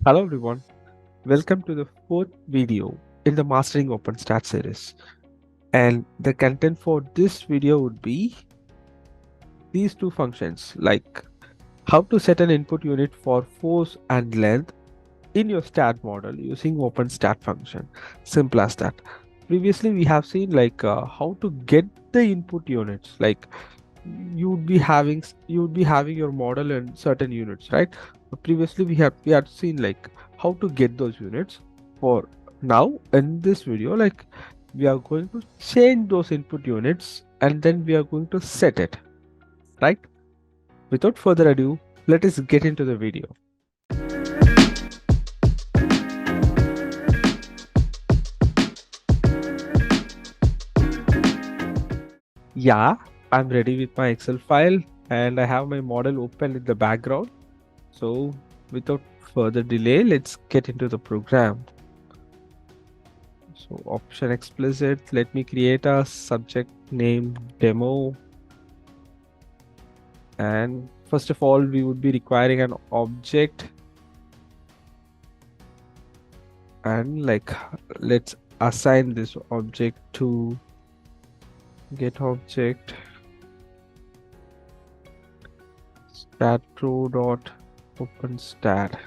Hello everyone, welcome to the fourth video in the Mastering OpenSTAAD series. And the content for this video would be these two functions, like how to set an input unit for force and length in your STAAD model using OpenSTAAD function. Simple as that. Previously we have seen how to get the input units, like you would be having your model in certain units, right? But previously we had seen like how to get those units. For now in this video, like we are going to change those input units and then we are going to set it, right? Without further ado, let us get into the video. Yeah, I'm ready with my Excel file and I have my model open in the background. So without further delay, let's get into the program. So option explicit, let me create a subject name demo. And first of all, we would be requiring an object, and let's assign this object to get object statpro.openSTAAD.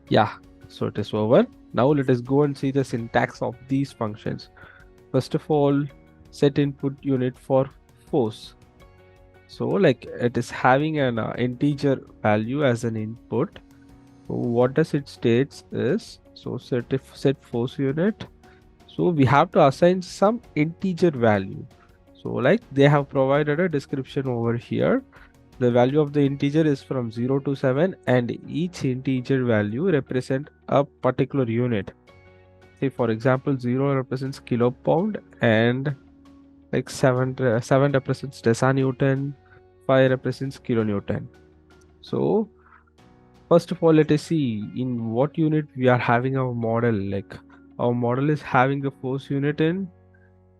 Yeah, so it is over. Now let us go and see the syntax of these functions. First of all, set input unit for force. So like it is having an integer value as an input. So what does it states is, so set force unit. So we have to assign some integer value. So like they have provided a description over here. The value of the integer is from 0 to 7 and each integer value represent a particular unit. Say for example 0 represents kilopound and like 7 represents decanewton, 5 represents kilonewton. So first of all, let us see in what unit we are having our model. Like our model is having the force unit in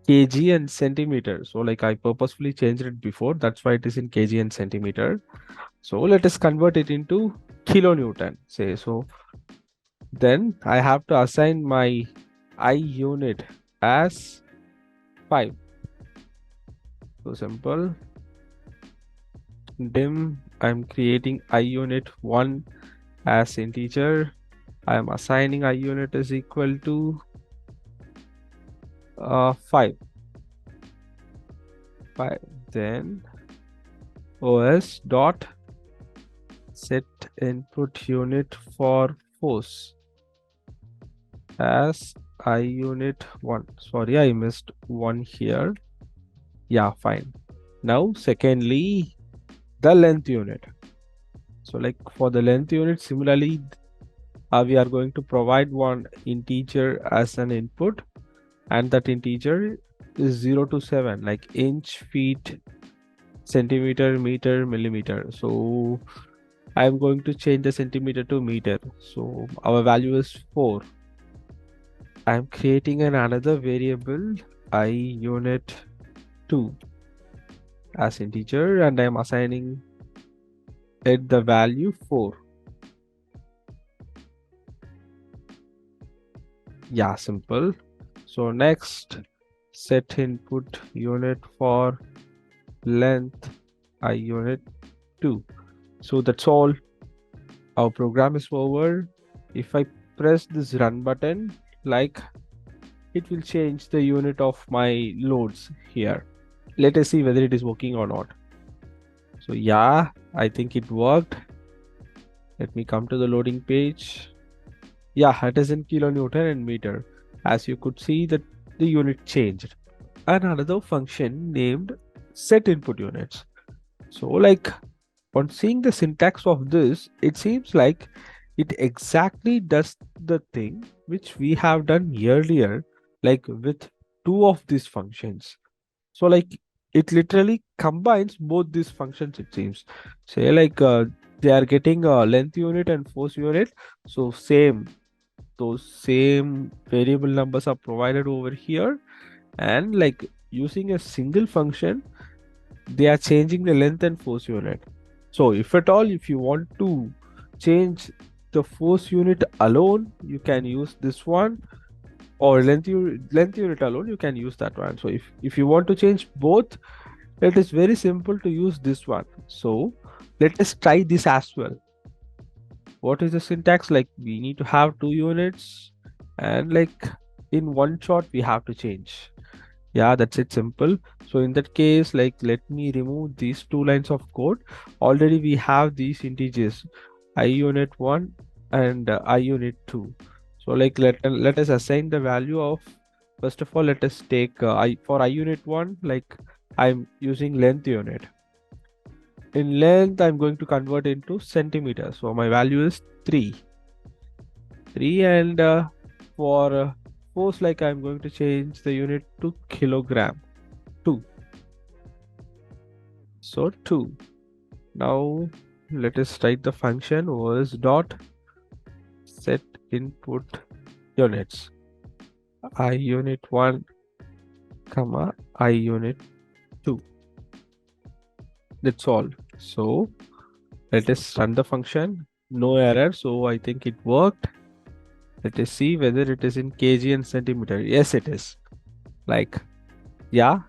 kg and centimeter. So like I purposefully changed it before, that's why it is in kg and centimeter. So let us convert it into kilonewton, say. So then I have to assign my I unit as 5. So simple. Dim, I'm creating I unit 1 as integer. I am assigning I unit is equal to 5. Then os dot set input unit for force as I unit 1. Sorry, I missed 1 here. Yeah, fine. Now secondly, the length unit. So like for the length unit, similarly we are going to provide one integer as an input, and that integer is 0 to 7, like inch, feet, centimeter, meter, millimeter. So I'm going to change the centimeter to meter. So our value is 4. I'm creating another variable I unit 2 as integer and I'm assigning it the value 4. Yeah, simple. So next, set input unit for length I unit 2. So that's all. Our program is over. If I press this run button, like it will change the unit of my loads here. Let us see whether it is working or not. So yeah, I think it worked. Let me come to the loading page. Yeah, it is in kilonewton and meter. As you could see that the unit changed. And another function named set input units. So like on seeing the syntax of this, it seems like it exactly does the thing which we have done earlier, like with two of these functions. So like it literally combines both these functions, it seems. Say they are getting a length unit and force unit. So those same variable numbers are provided over here, and like using a single function they are changing the length and force unit. So if at all if you want to change the force unit alone, you can use this one, or length unit alone, you can use that one. So if you want to change both, it is very simple to use this one. So let us try this as well. What is the syntax? Like, we need to have 2 units, and like in one shot we have to change. Yeah, that's it, simple. So in that case, like, let me remove these 2 lines of code. Already we have these integers I unit 1 and I unit 2. So like, let us assign the value of, first of all, let us take I for I unit 1, like I'm using length unit. In length, I'm going to convert into centimeters, so my value is 3. And for force, like, I'm going to change the unit to kilogram, 2. So 2. Now let us write the function was dot set input units I unit 1 comma I unit 2. That's all. So let us run the function. No error, so I think it worked. Let us see whether it is in kg and centimeter. Yes, it is. Like, yeah,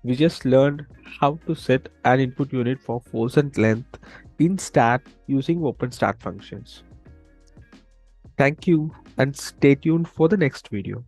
we just learned how to set an input unit for force and length in STAAD using OpenSTAAD functions. Thank you and stay tuned for the next video.